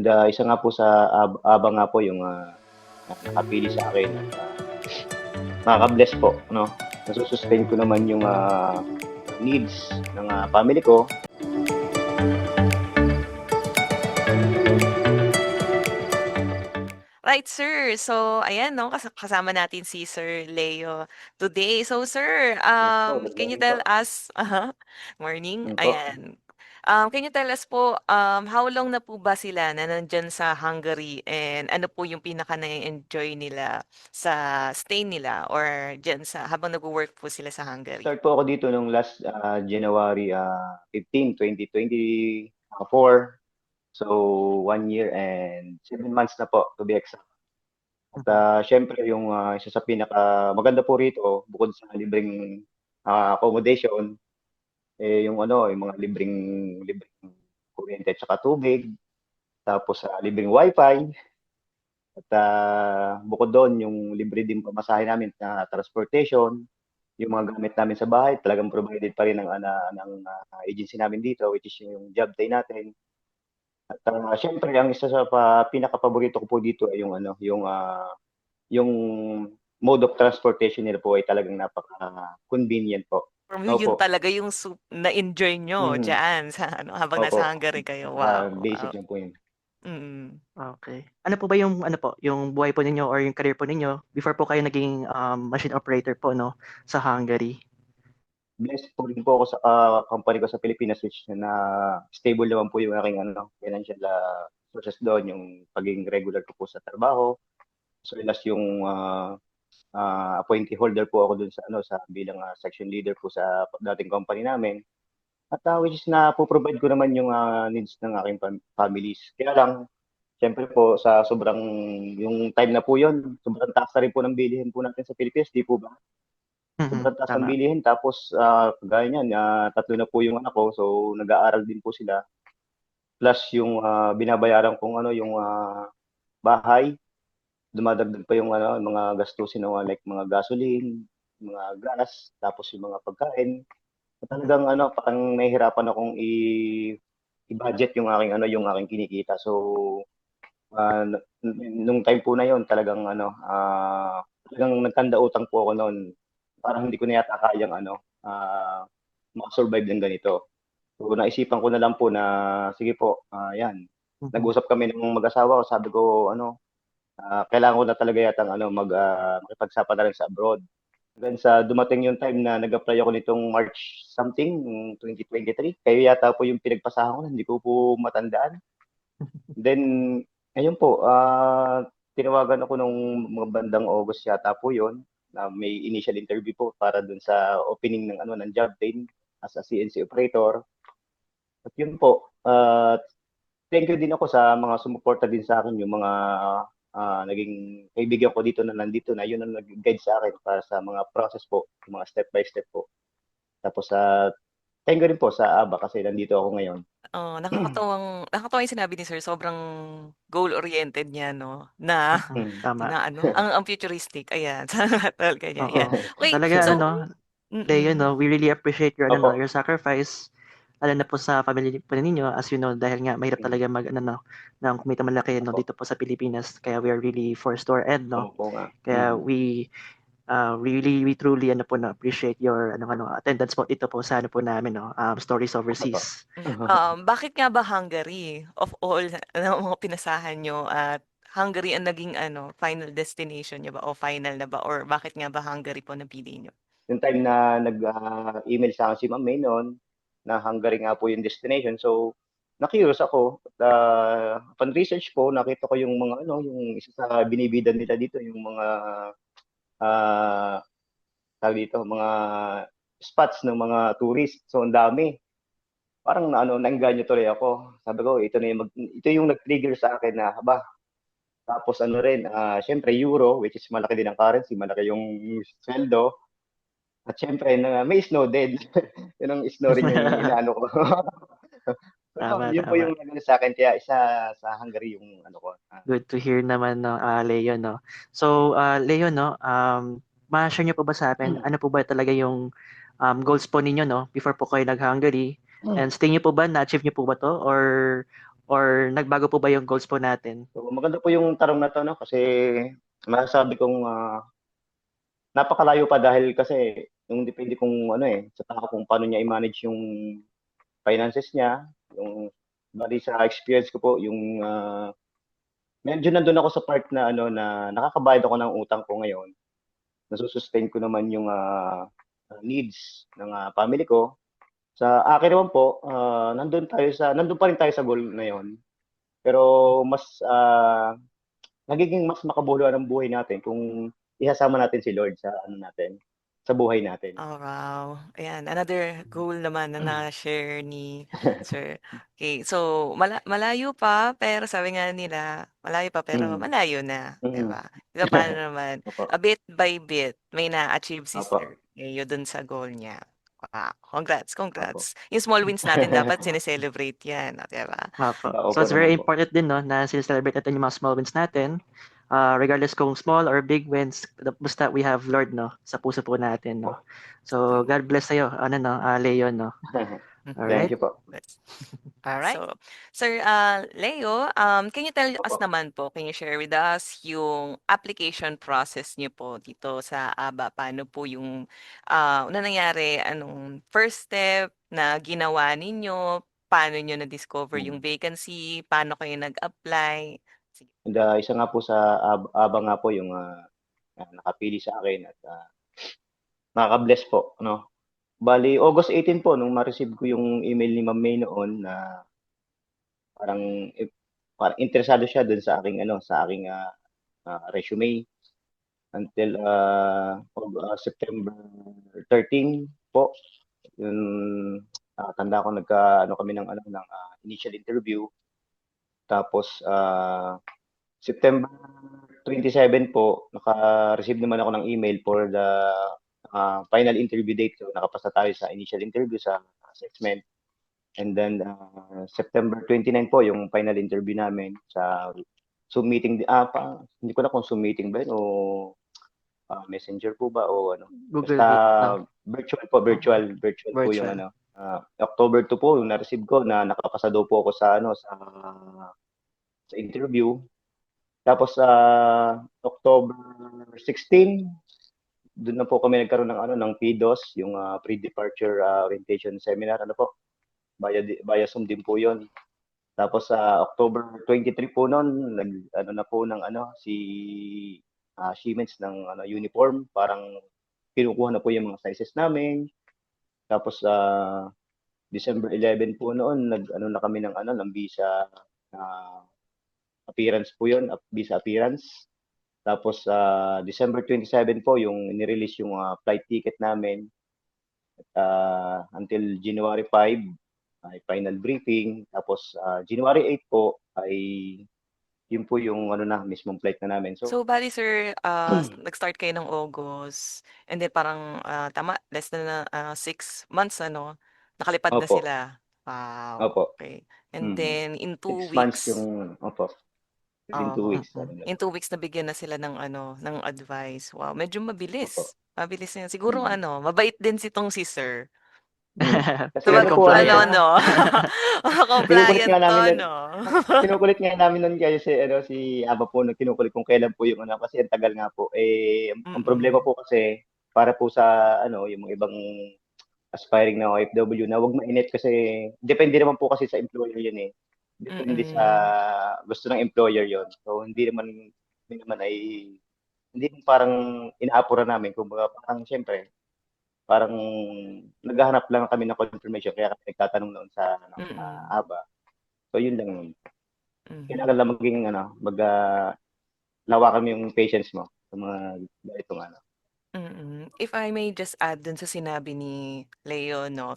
And isa nga po sa ABA nga po yung nakapili sa akin at nakaka-bless po, no? Nasusustain ko naman yung needs ng family ko. Right, sir. So, ayan, no, kasama natin si Sir Leo today. So, sir, Yes po, good can you morning tell po. us, morning, Yun po. ayan. Can you tell us po, how long na po ba sila na nandyan sa Hungary and ano po yung pinaka na-enjoy nila sa stay nila or dyan sa, habang nag-work po sila sa Hungary? Start po ako dito nung last January 15, 2024. So, 1 year and 7 months na po, to be exact. At Mhm. syempre, yung isa sa pinaka maganda po rito, bukod sa libreng accommodation, yung yung mga libreng kuryente at saka tubig, tapos libreng wifi, at bukod doon, yung libre din pamasahe namin na transportation, yung mga gamit namin sa bahay, talagang provided pa rin ng agency namin dito, which is yung job day natin. At syempre, ang isa sa pinaka-paborito ko po dito ay yung mode of transportation nila po ay talagang napaka-convenient po. Yun Opo. talaga yung na-enjoy nyo Mhm. dyan sa, ano, habang Opo. nasa Hungary kayo. Wow. Basic Wow. lang po yun. Mm. Okay. Ano po ba yung ano po, yung buhay po ninyo or yung career po ninyo before po kayo naging machine operator po, no, sa Hungary? Blessed po rin po ako sa company ko sa Pilipinas, which na stable naman po yung aking financial sources doon, yung pagiging regular ko po sa trabaho, as well as yung appointee holder po ako dun sa sa bilang section leader po sa dating company namin. At which is na po-provide ko naman yung needs ng aking families. Kaya lang, siyempre po sa sobrang yung time na po yon, sobrang taas na rin po ng bilihin po natin sa Pilipinas, di po ba? Sobrang taas ng Tama. bilihin, tapos kagaya niyan, tatlo na po yung anak ko, so nag-aaral din po sila. Plus yung binabayaran kong yung bahay, dumadagdag pa yung mga gastusin like mga gasoline, mga gas, tapos yung mga pagkain. At talagang parang nahihirapan akong i-budget yung aking kinikita. So nung time po na yon, talagang talagang nagkanda utang po ako noon. Parang hindi ko na yata kayang makasurvive ng ganito. So naisipan ko na lang po na sige po, yan. Mhm. Nag-usap kami ng mag-asawa ko, sabi ko kailangan ko na talaga yatang makipagsapa na rin sa abroad. Hanggang sa dumating yung time na nag-apply ako nitong March something, 2023. Kayo yata po yung pinagpasahan ko, hindi ko po matandaan. Then, ayun po, tinawagan ako nung mga bandang August yata po yon, na may initial interview po para dun sa opening ng job din as a CNC operator. At yun po, thank you din ako sa mga sumuporta din sa akin, yung mga naging kaibigan ko dito na nandito na, yun ang nag-guide sa akin para sa mga process po, yung mga step by step po. Tapos thank you rin po sa ABA kasi nandito ako ngayon. Oh, nakakatuwang yung sinabi ni sir, sobrang goal-oriented niya 'no, na Tama. na ano, ang futuristic, ayan, talaga niya, Oo. yan. Okey, Talaga ano, so 'no, Leo, mm, 'no, we really appreciate your ano, 'no, Opo. your sacrifice, lalo na po sa family po ninyo, as you know, dahil nga mahirap Mm. talaga mag-ano, 'no, ng kumita malaki, 'no, Opo. dito po sa Pilipinas. Kaya we are really forced to our end, 'no. Opo nga. Kaya Mm. we truly ano po, na-appreciate your attendance po dito po sa ano po namin, 'no, Stories Opo. Overseas. bakit nga ba Hungary of all ng mga pinasahan niyo at Hungary ang naging ano, final destination niyo ba o final na ba or bakit nga ba Hungary po napili niyo? Yung time na nag-email sa akin si Ma'am May noon, na Hungary nga po yung destination. So, na-curious ako. At upon research ko, nakita ko yung mga yung isa sa binibidan nila dito, yung mga ah, tawag dito, mga spots ng mga tourist. So, ang dami. Parang naengganyo tuloy ako. Sabi ko, ito yung nag-trigger sa akin na, haba, tapos rin, syempre euro, which is malaki din ang currency, malaki yung sweldo. At syempre, may snow din. Yun ang snow rin yung inaano ko. So, Tama, yun po tama. yung nagano sa akin, kaya isa sa Hungary yung ano ko. Good to hear naman, 'no, Leo, 'no. So, Leo, 'no, ma-share niyo po ba sa akin, ano po ba talaga yung goals po ninyo, 'no, before po kayo nag-Hungary? And stay niyo po ba, na-achieve niyo po ba 'to, or nagbago po ba yung goals po natin? So, maganda po yung tanong na 'to 'no, kasi masasabi kong, napakalayo pa dahil kasi yung depende kung ano, sa tao kung paano niya i-manage yung finances niya, yung bale sa experience ko po yung, medyo nandun ako sa part na ano, na nakakabayad ako ng utang ko ngayon. Nasu-sustain ko naman yung, needs ng, family ko. Sa akin naman po, nandun pa rin tayo sa goal na yun. Pero mas, nagiging mas makabuluhan ang buhay natin kung isasama natin si Lord sa ano natin, sa buhay natin. Oh, wow. Ayan, another goal naman na na-share ni sir. Okay, so malayo pa, pero sabi nga nila, malayo pa pero Mm, malayo na, 'di mm. ba? Paano naman, Opo, a bit by bit may na-achieve si opo, sir, yun dun sa goal niya. Wow, congrats, opo. congrats. Yung small wins natin dapat sine-celebrate 'yan, oh, 'di ba? Opo. So Opo it's naman very po. important din, no, na celebrate natin yung mga small wins natin. Regardless kung small or big wins, basta we have Lord, no, sa puso po natin, no. So Tama. God bless sa'yo, ano, no, Leon, no. Thank Alright? you po. Yes. Alright. So, Sir Leo, can you tell us Opo. naman po, can you share with us yung application process niyo po dito sa ABA? Paano po yung, ano nangyari, anong first step na ginawa ninyo? Paano niyo na-discover yung Mm. vacancy? Paano kayo nag-apply? Sige. And, isa nga po sa ABA nga po yung, nakapili sa akin at, nakaka-bless po 'no. Bale August 18 po nung ma-receive ko yung email ni Ma'am May noon na parang, parang interesado siya dun sa aking ano, sa aking, resume until, September 13 po. Yun, tanda ko nagka-ano kami ng ano, ng, initial interview. Tapos, September 27 po, naka-receive naman ako ng email for the, final interview date. So, nakapasa tayo sa initial interview, sa assessment. And then, September 29 po yung final interview namin sa Zoom meeting, hindi ko na kung Zoom meeting ba yun o Messenger po ba o ano. Google Basta Meet, no. virtual po, virtual po yung Virtual. ano. October 2 po yung na-receive ko na nakapasa daw po ako sa ano, sa interview. Tapos sa October 16, doon na po kami nagkaroon ng ano, ng PDOS, yung pre-departure orientation seminar, ano po, via Zoom din po 'yon. Tapos sa October 23 po noon, nag-ano na po ng ano si Siemens ng ano uniform, parang kinukuha na po yung mga sizes namin. Tapos sa December 11 po noon, nag-ano na kami ng ano ng visa, appearance po 'yon, visa appearance. Tapos December 27 po yung ni-release yung flight ticket namin. Until January 5 ay final briefing. Tapos January 8 po ay yun po yung ano na, mismong flight na namin. So, So, bali sir, nag-start kayo ng August, and then parang, tama, less than 6 months ano, nakalipad na opo, sila. Wow, opo. okay. And Mm. then in 2 6 months weeks, yung, opo, within 2 oo, weeks. Mm-mm. Ano, in 2 weeks nabigyan na sila ng ano, ng advice. Wow, medyo opo. mabilis. Mabilis na yun. Siguro Mm. ano, mabait din si 'tong si sir. Mm. Kasi Sa Very ano po, ano ano siya, compliant. 'no, kinukulit compliant nga namin 'to nun, 'no? kinukulit nga namin nun kayo si ano, si Aba po, nung kinukulit kung kailan po yung ano, kasi ang tagal nga po. Ang problema Mm, po kasi, para po sa ano, yung mga ibang aspiring na OFW na wag mainit kasi depende naman po kasi sa employer yun Depende sa mm, gusto ng employer yon. So hindi naman ay hindi parang inaapura namin kumbaga parang siyempre parang naghahanap lang kami ng confirmation kaya kami nagtatanong noon sa ano, mm, ABA. So yun lang yun. mhm. Kailangan lang maging ano, lawakan mo yung patience mo sa mga ganitong ano. If I may just add dun sa sinabi ni Leo 'no,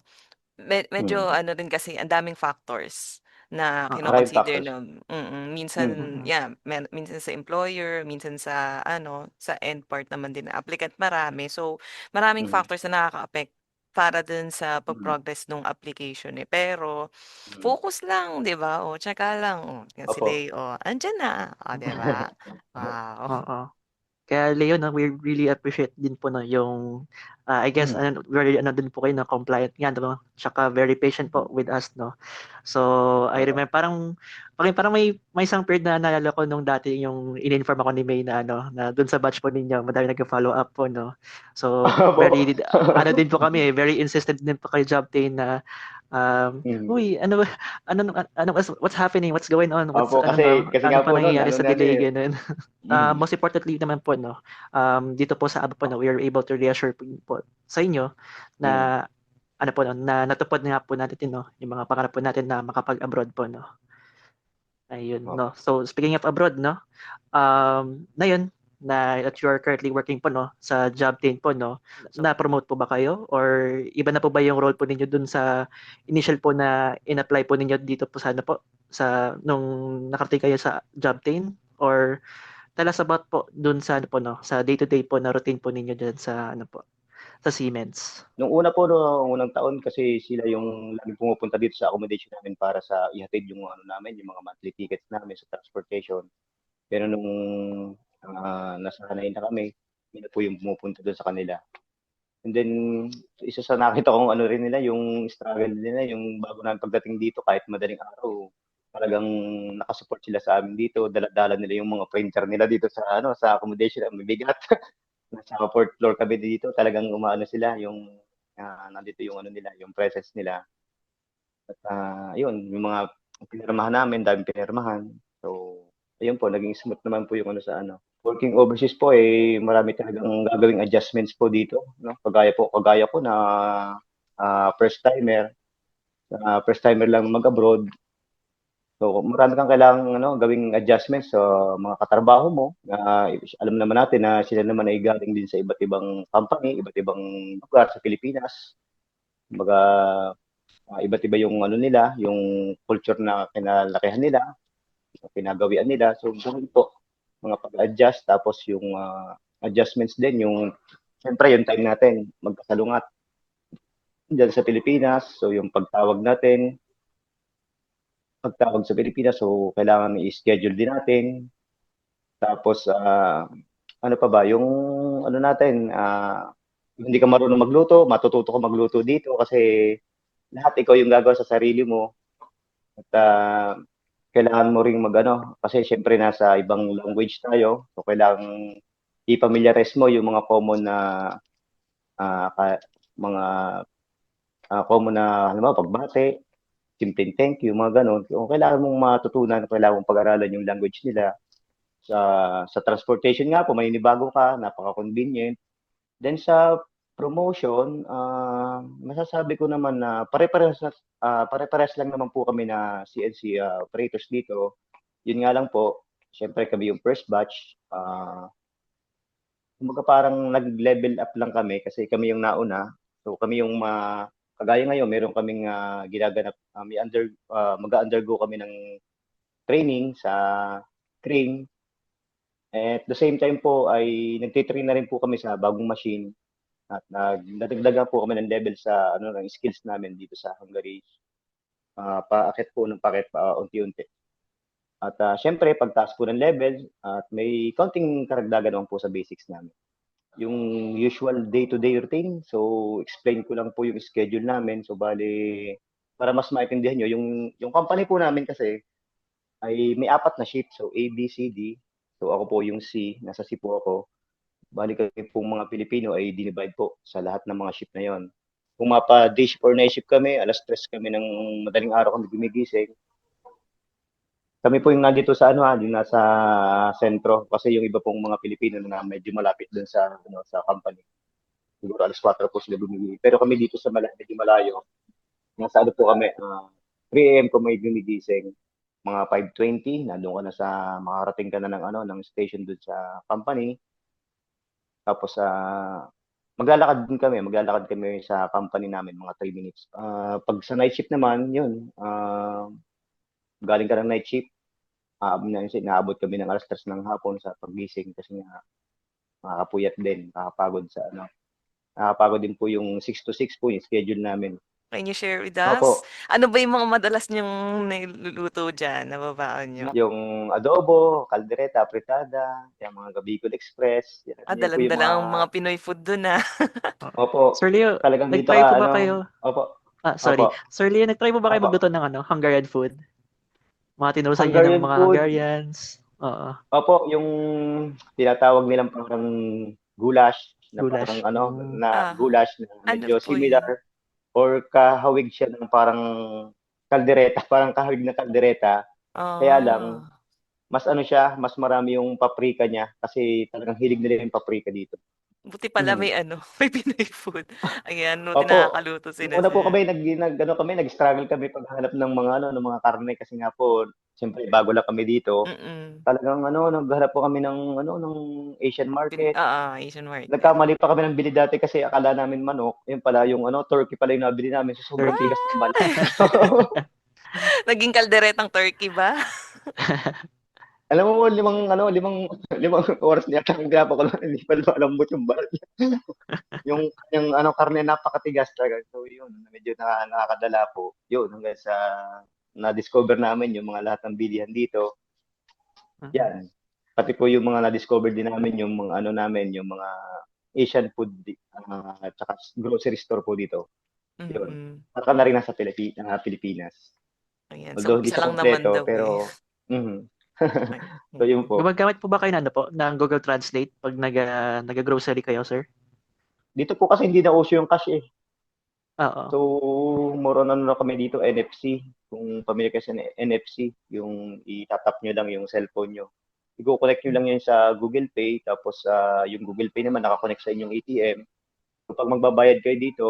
medyo Mm. ano rin kasi ang daming factors na Oo. Maraming kino-consider factors. 'no, Mm. minsan Mm-mm. yeah, minsan sa employer, minsan sa ano, sa end part naman din na applicant, marami. So, maraming Mm. factors na nakaka-affect para dun sa Mm. pag-progress nung application, eh. Pero Mm. focus lang 'di ba, oh, tsaka lang, oh, yan si Opo. Leo, andiyan na, oh, 'di ba? Wow. Oo. Kaya Leo, no, we really appreciate din po, no, yung, I guess, very, din po kayo, no, compliant nga, no, tsaka very patient po with us, no. So, I remember, parang may isang period na naalala ko nung dati yung in-inform ako ni May na, na dun sa batch po ninyo, madami nag-follow up po, no. So, Opo. very, din po kami, very insistent din po kay Jobtain na, uy, what's happening? What's going on? Opo, kasi Ano nga pa po no'n nangyayari ano sa na ano, delay, eh. ganun. Mm. Most importantly naman po, no, dito po sa Abo po, no, we are able to reassure po sa inyo Mm. na po, no, na natupad nga po natin, no, yung mga pangarap po natin na makapag-abroad po, no. Ayun, Opo. no. So, speaking of abroad, no, na yun, na that you are currently working po, no, sa Jobtain po, no, na-promote po ba kayo? Or iba na po ba yung role po ninyo dun sa initial po na in-apply po ninyo dito po sa ano po, sa nung nakarating kayo sa Jobtain? Or tell us about po dun sa ano po, no, sa day-to-day po na routine po ninyo dyan sa ano po, sa Siemens. Nung una po, nung unang taon kasi sila yung laging pumupunta dito sa accommodation namin para sa ihatid yung ano namin, yung mga monthly tickets namin sa transportation. Pero nung, nasanay na kami, kami na po yung pumupunta dun sa kanila. And then, isa sa nakita kong ano rin nila, yung struggle nila, yung bago namin pagdating dito, kahit madaling araw, talagang nakasupport sila sa amin dito. Dala-dala nila yung mga printer nila dito sa ano, sa accommodation, ang bibigat. Nasa 4th floor kami dito, talagang umaano sila, yung nandito yung ano nila, yung presence nila. At yun, yung mga pinirmahan namin, daming pinirmahan. So, ayun po, naging smooth naman po yung ano sa ano. Working overseas po, eh, marami talagang gagawing adjustments po dito. No? Kagaya ko na first timer, first timer lang mag-abroad. So, marami kang kailangang ano, gawing adjustments sa mga katrabaho mo. Alam naman natin na sila naman ay galing din sa iba't ibang company, iba't ibang lugar sa Pilipinas. Kumbaga, iba't iba yung ano nila, yung culture na kinalakihan nila, yung pinagawian nila. So, ganun po, mga pag-adjust. Tapos yung adjustments din, yung, siyempre, yung time natin, magkasalungat dyan sa Pilipinas. So, yung pagtawag sa Pilipinas, so kailangan i-schedule din natin. Tapos, ano pa ba, yung ano natin, hindi ka marunong magluto, matututo ka magluto dito kasi lahat ikaw yung gagawa sa sarili mo. At kailangan mo ring magano, kasi syempre nasa ibang language tayo, so kailangan i-familiarize mo yung mga common na ah, ka, mga common na halimbawa pagbate, simpleng thank you, mga ganun. Kung kailangan mong matutunan, kailangan mong pag-aralan yung language nila. Sa transportation nga po, maninibago ka, napaka-convenient. Then sa promotion, masasabi ko naman na pare-parehas lang naman po kami na CNC operators dito. Yun nga lang po, siyempre kami yung first batch. Kumbaga parang nag-level up lang kami kasi kami yung nauna. So kami yung kagaya ngayon, meron kaming ginaganap, mag-undergo kami ng training sa crane. At the same time po ay nagtitrain na rin po kami sa bagong machine at nadagdagan po kami ng level sa ano ng skills namin dito sa Hungary. Paakit po ng paakit pa unti-unti. At syempre pagtaas po ng level at may konting karagdagan naman po sa basics namin. Yung usual day-to-day routine, so explain ko lang po yung schedule namin. So bali para mas maintindihan nyo, yung company po namin kasi ay may 4 na shift. So A, B, C, D. So ako po yung C, nasa C po ako. Bali kami pong mga Pilipino ay dinivide po sa lahat ng mga shift na yon. Kung mapa-day shift or night shift kami, 3:00 kami ng madaling araw kami gumigising. Kami po yung nandito sa ano yung nasa sentro kasi yung iba pong mga Pilipino na medyo malapit dun sa ano sa company. Siguro 4:00 po sila gumigising. Pero kami dito sa medyo malayo, nasa ano po kami, 3 AM ko may gumigising. Mga 5:20 nandoon ka na sa makarating ka na ng ano ng station dun sa company. Tapos maglalakad kami sa company namin mga 3 minutes. Pag sa night shift naman, yun, galing ka ng night shift, inaabot kami ng 3:00 ng hapon sa paggising kasi nga nakakapuyat din, nakakapagod din po yung 6 to 6 po yung schedule namin. Can you share with us? Opo, Ano ba yung mga madalas niyong niluluto diyan, nababaon niyo? yung adobo, kaldereta, apritada, yung mga Bicol Express, yan po yung Dalang-dala mga ang mga Pinoy food dun, Oo. opo, Sir Leo, talagang dito nag-try po ka ba ano, kayo? opo, Sorry. opo, Sir Leo, nag-try po ba kayo opo. magluto ng Hungarian food? Mga tinurusan niyo ng Hungarian mga food, Hungarians? Oo, opo, yung tinatawag nilang parang goulash na parang goulash. ano, Mm. na goulash na Ano medyo po yun? similar or kahawig siya ng parang kaldereta, parang kahawig na kaldereta. Kaya lang, Ah, mas ano siya, mas marami yung paprika niya kasi talagang hilig nila yung paprika dito. buti pala Mhm. may may Pinoy food. Ayan, buti Opo, nakakaluto nung sila una po sir. kami nag-struggle kami paghahanap ng mga ano, ng mga karne kasi nga po siyempre bago lang kami dito. Mm. Talagang ano, naghanap po kami ng ano, ng Asian market. Asian market. Nagkamali pa kami ng bili dati kasi akala namin manok, yun pala yung ano, turkey pala yung nabili namin so sobrang Turkey. tigas ng balat. Naging kalderetang turkey ba? Alam mo limang limang oras na yata ang ginagawa ko nun hindi pa lumalambot yung balat niya. Yung ano, karne napakatigas talaga. So yun, medyo nakakadala po. Yun, hanggang sa na-discover namin yung mga lahat ng bilihan dito. Mm. Yan. Pati po yung mga na-discover din namin yung mga ano namin, yung mga Asian food at saka grocery store po dito. Yun. Mm. Para ka na rin nasa Pilipinas. Ayan, so Although hindi isa siya lang naman kompleto, daw eh. pero mhm. Ay, So yun po. Gumagamit po ba kayo ng Google Translate pag nag-grocery kayo, sir? Dito po kasi hindi na uso yung cash eh. Oo. So, more on ano na kami dito, NFC. Kung familiar kayo sa NFC, yung itatap nyo lang yung cellphone nyo. I-connect nyo lang yun sa Google Pay, tapos yung Google Pay naman nakakonect sa inyong ATM. Kapag magbabayad kayo dito,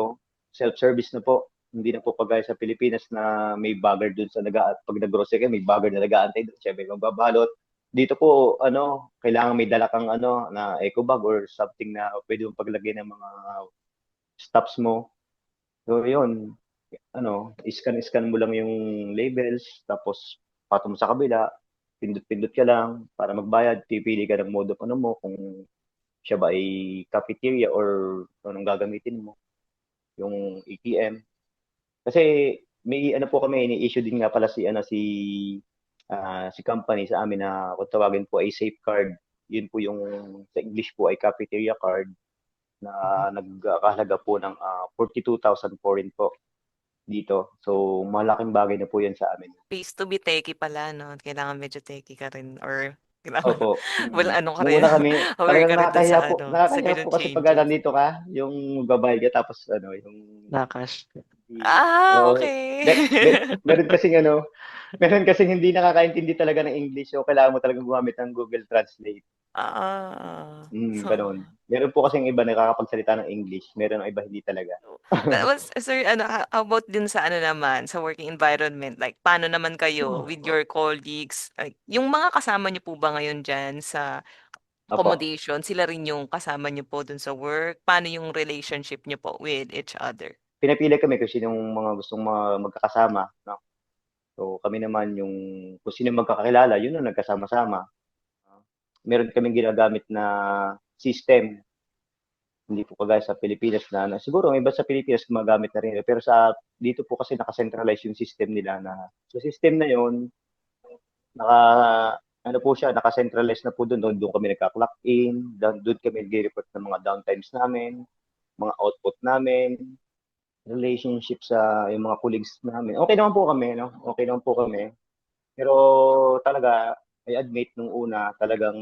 self-service na po. Hindi na po kagaya sa Pilipinas na may bagger dun sa pag nag-grocery kayo, may bagger na nag-aantay dun. Siyempre, magbabalot. Dito po, ano, kailangan may dala kang ano, na eco bag or something na pwede mong paglagay ng mga stops mo. So, yun, ano, scan mo lang yung labels, tapos patong mo sa kabila, pindot-pindot ka lang para magbayad, pipili ka ng mode of ano mo, kung siya ba ay cafeteria or anong gagamitin mo, yung ATM. Kasi may ano po kami, ini-issue din nga pala si company sa amin na kung tawagin po ay safeguard. Yun po yung sa English po ay cafeteria card na nagkakahalaga po ng 42,000 foreign po dito. So, malaking bagay na po yan sa amin. Pays to be techie pala, no? Kailangan medyo techie ka rin or kailangan Opo. well, ano ka Nung rin, una kami, aware talagang ka rin dun sa sa nakakahiya po ganun kasi pag changes. nandito ka, yung magbabayad ka tapos ano, yung Nakash. oo, Okay. meron kasing ano, meron kasing hindi nakakaintindi talaga ng English so kailangan mo talagang gumamit ng Google Translate. So Gano'n. Meron po kasing iba nakakapagsalita ng English, meron ang iba hindi talaga. Tapos sir, how about din sa ano naman, sa working environment, like paano naman kayo with your colleagues, like yung mga kasama niyo po ba ngayon diyan sa Opo. accommodation, sila rin yung kasama niyo po dun sa work? Paano yung relationship niyo po with each other? Pinipili kami kung sinong mga gustong magkakasama 'no. So, kami naman yung kung sinong magkakakilala yun ang nagkasama-sama. Meron kaming ginagamit na system, hindi po kagaya sa Pilipinas na siguro ang iba sa Pilipinas gumagamit na rin, pero dito po kasi naka-centralize yung system nila na sa system na yun, naka ano po siya, naka-centralize na po dun kami nagka-clock in, dun kami nagre-report ng mga downtimes namin, mga output namin, relationship sa yung mga colleagues namin. Okey naman po kami 'no, okey naman po kami. Pero talaga, I admit nung una talagang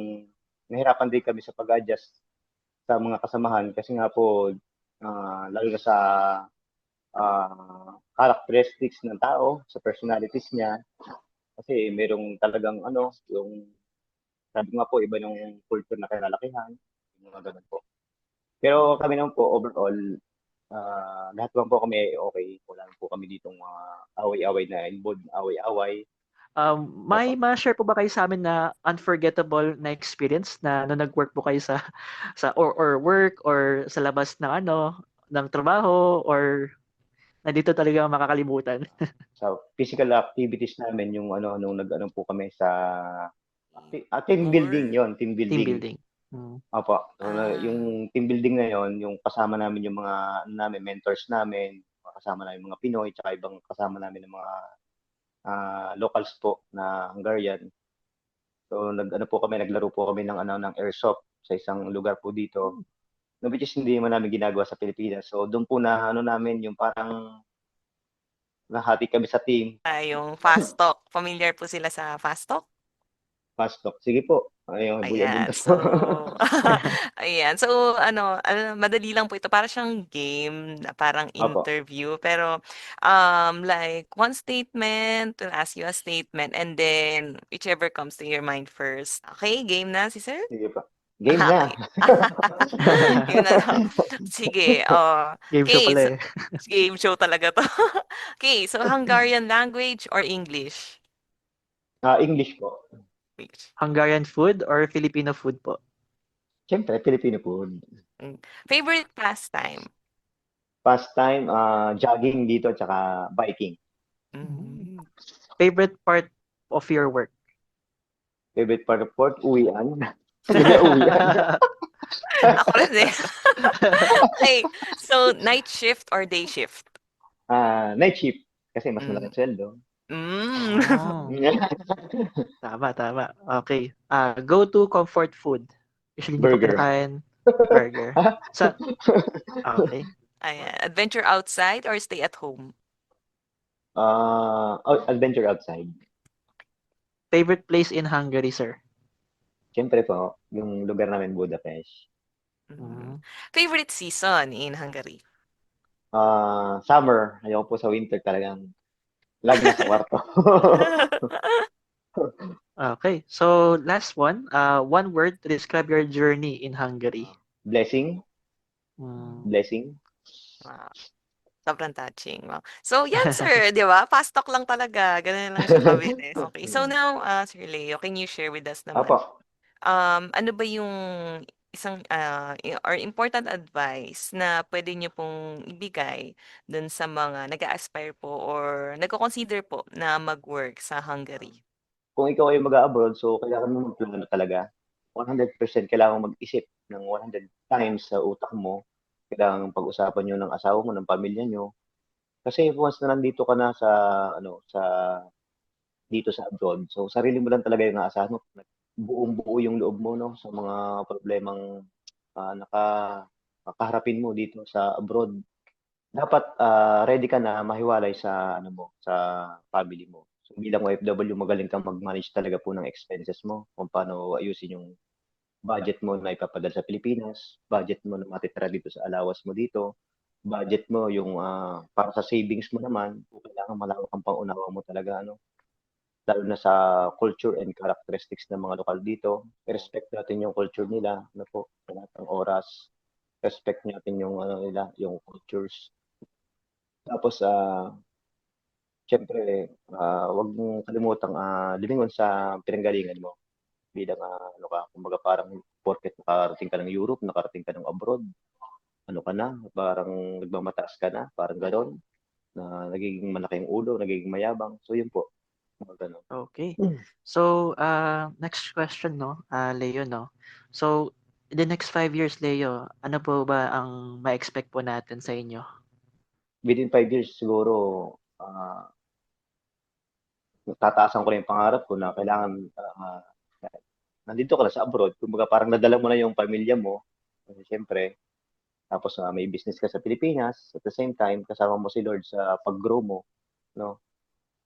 nahirapan din kami sa pag-adjust sa mga kasamahan kasi nga po, lalo na sa, characteristics ng tao, sa personalities niya. Kasi merong talagang ano, yung sabi nga po iba yung culture na kinalakihan, yung mga gano'n po. Pero kami naman po overall, lahat naman po kami okey, wala naman po kami ditong mga away-away na involved na away-away, May opo. ma-share po ba kayo sa amin na unforgettable na experience na nung nag-work po kayo sa or work or sa labas ng ng trabaho or nandito talaga makakalimutan? Sa physical activities namin yung ano, nung nag-ano po kami sa team building More? yon team Team building. building. Mm. Opo, Ah, yung team building na yon yung kasama namin yung mga ano namin, mentors namin, kasama namin mga Pinoy, tsaka ibang kasama namin ng mga locals po na Hungarian. So naglaro po kami ng airsoft sa isang lugar po dito. No, which is hindi naman namin ginagawa sa Pilipinas. So doon po na namin yung parang nahati kami sa team. Yung fast talk. Familiar po sila sa fast talk? Fast talk. Sige po. Ayun, Ayan. bulya-bulya So, po. ayan. So, madali lang po ito. Para siyang game na parang Opo. interview. Pero, like, one statement, will ask you a statement, and then whichever comes to your mind first. Okay, game na si sir? Sige po. Game na. Okay. Game na daw. Sige. Game show Okay, pala so, eh. game show talaga to. Okay, so Hungarian language or English? English po. English. Hungarian food or Filipino food po? Siyempre, Filipino food. Favorite pastime? Pastime, jogging dito, tsaka biking. Mm. Favorite part of your work? Favorite part of work, uwian. Uwian. Ako rin eh. Okay, so night shift or day shift? Night shift. Kasi mas Mm. malaking sweldo. Oh, tama. Okay. Go to comfort food. Usually hindi po Burger. kinakain burger. Sa Okay. Ayan. Adventure outside or stay at home? Adventure outside. Favorite place in Hungary, sir? Siyempre po, yung lugar namin, Budapest. Mm. Favorite season in Hungary? Summer. Ayoko po sa winter talagang lagi nasa kwarto. Okay. So, last one. One word to describe your journey in Hungary. Blessing. Mm. Blessing. Wow. Sobrang touching. Wow. So, yan, sir. Di ba? Fast talk lang talaga. Ganun lang siya kabilis. Okay. So, now, Sir Leo, can you share with us naman? Apo. Ano ba yung isang or important advice na pwede niyo pong ibigay dun sa mga nag-a-aspire po or nagko-consider po na mag-work sa Hungary? Kung ikaw ay mag-abroad, so kailangan mo magplano talaga. 100% kailangan mag-isip ng 100 times sa utak mo. Kailangan pag-usapan nyo ng asawa mo, ng pamilya nyo. Kasi once na nandito ka na dito sa abroad, so sarili mo lang talaga yung aasahan mo. Buong-buo yung loob mo, no, sa mga problemang nakaharapin mo dito sa abroad. Dapat ready ka na mahiwalay sa sa family mo. So bilang OFW, magaling kang mag-manage talaga po ng expenses mo, kung paano ayusin yung budget mo na ipapadala sa Pilipinas, budget mo na matitira dito sa allowance mo dito, budget mo yung para sa savings mo naman, kung kailangan malawak ang pang-unawa mo talaga, lalo na sa culture and characteristics ng mga lokal dito. Respect natin yung culture nila, po, sa lahat ng oras. Respect natin yung nila, yung cultures. Tapos siyempre, wag mong kalimutang lumingon sa pinanggalingan mo bilang kumbaga parang porket nakarating ka ng Europe, nakarating ka ng abroad, ka na, parang nagmamataas ka na, parang gano'n, na nagiging malaki yung ulo, nagiging mayabang. So yun po, mga gano'n. Okay. So, next question, no, Leo, no? So, in the next 5 years, Leo, ano po ba ang ma-expect po natin sa inyo? Within 5 years siguro, tataasan ko na yung pangarap ko na kailangan nandito ka na sa abroad, kumbaga parang nadala mo na yung pamilya mo, kasi siyempre, tapos may business ka sa Pilipinas, at the same time, kasama mo si Lord sa pag-grow mo, no?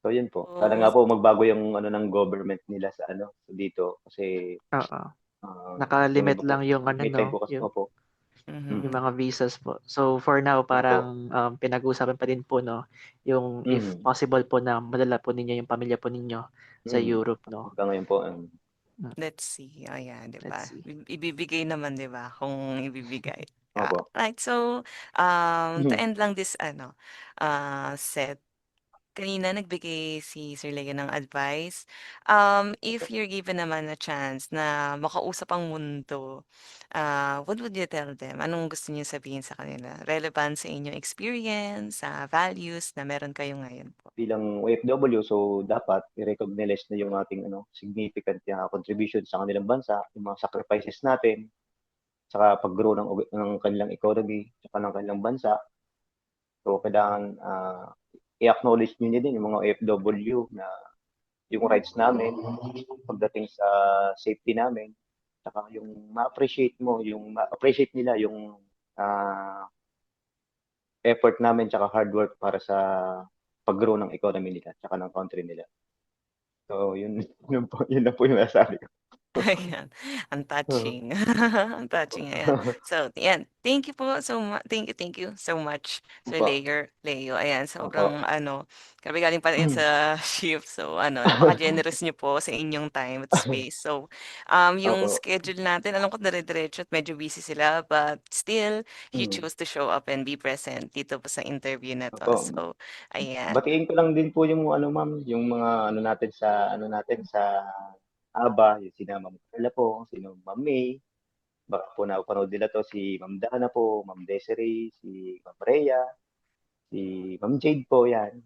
So yun po. Sana nga Oh, po magbago yung ng government nila sa dito kasi Oo. yung Naka-limit iba lang po, yung may time po kasi yung po. yung mhm. mga visas po. So, for now, Opo. parang pinag-uusapan pa din po, no, yung if Mm. possible po na madala po ninyo yung pamilya po ninyo sa Mm. Europe, no? Hanggang ngayon po, Let's see. Ayan, 'di Let's ba? see. Ibibigay naman, 'di ba? Kung ibibigay. opo. Right. So, to Mhm. end lang this set, kanina nagbigay si Sir Leo ng advice. If you're given naman a chance na makausap ang mundo, what would you tell them? Anong gusto niyo sabihin sa kanila? Relevant sa inyong experience, sa values na meron kayo ngayon po? Bilang OFW, so dapat i-recognize na yung ating significant contribution sa kanilang bansa, yung mga sacrifices natin, saka pag-grow ng kanilang economy, saka ng kanilang bansa. So, kailangan i-acknowledge nyo din yung mga OFW na yung rights namin pagdating sa safety namin. Saka yung ma-appreciate nila yung effort namin tsaka hard work para sa pag-grow ng economy nila tsaka ng country nila. So, yun na po yung nasabi ko. Ayan, ang touching. Ang touching, ayan. So, ayan, thank you so much, Sir Opo. Leo. Ayan, Opo. sobrang grabe galing pa rin sa shift. So, napaka-generous niyo po sa inyong time at space. So, yung Opo. schedule natin, alam ko dire-diretso at medyo busy sila, but still, you Mm. chose to show up and be present dito po sa interview na to. Opo. So, ayan. Batiin ko lang din po yung ma'am, yung mga natin sa ABA, yung sina Ma'am Carla po, sino Ma'am May, baka po napanood nila to, si Ma'am Dana po, Ma'am Desiree, si Ma'am Rhea, si Ma'am Jade po, yan.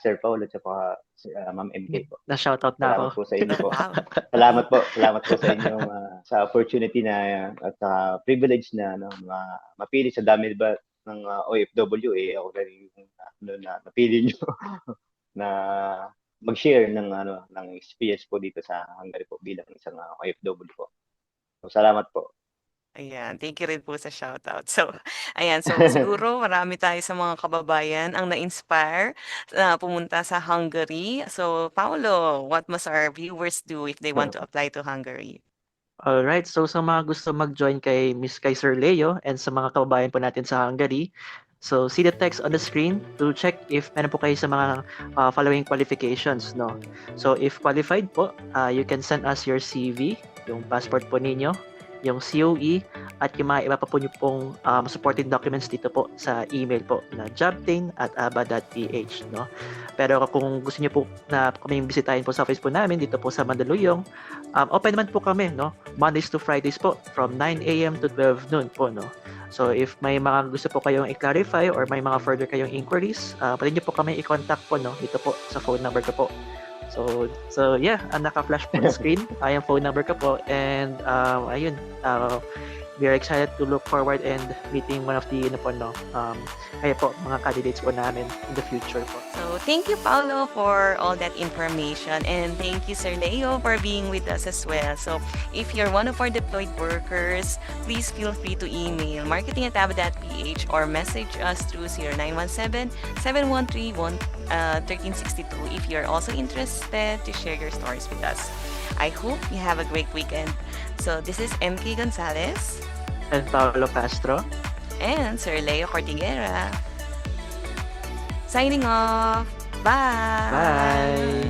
Sir Paul at saka Ma'am MK po. Na-shoutout na ako. Salamat po sa inyo po. Wow. Salamat po sa inyo sa opportunity na at privilege na mapili sa dami ba ng OFW ako na yung napili nyo na mag-share ng experience po dito sa Hungary po bilang isang OFW po. So, salamat po. Ayan, thank you rin po sa shoutout. So, ayan, so siguro marami tayo sa mga kababayan ang na-inspire na pumunta sa Hungary. So, Paolo, what must our viewers do if they want to apply to Hungary? Alright, so sa mga gusto mag-join kay Sir Leo and sa mga kababayan po natin sa Hungary, so see the text on the screen to check if meron po kayo sa mga following qualifications, no? So if qualified po, you can send us your CV, yung passport po ninyo, yung COE, at yung mga iba pa po nyo pong supporting documents dito po sa email po na jobtain@aba.ph, no? Pero kung gusto niyo po na kaming bisitahin po sa office po namin dito po sa Mandaluyong, open naman po kami, no? Mondays to Fridays po from 9 a.m. to 12 noon po, no? So if may mga gusto po kayong i-clarify or may mga further kayong inquiries, pwede niyo po kami i-contact po, no? Dito po sa phone number ko po. So yeah, naka-flash po the screen. Yung phone number ko po, and ayun, we are excited to look forward and meeting one of the kaya po mga candidates po namin in the future po. So, thank you, Paolo, for all that information, and thank you, Sir Leo, for being with us as well. So, if you're one of our deployed workers, please feel free to email marketing@aba.ph or message us through 0917-713-1362 if you're also interested to share your stories with us. I hope you have a great weekend. So, this is MK Gonzalez And Paolo Castro. and Sir Leo Cortiguera. Signing off. Bye. Bye!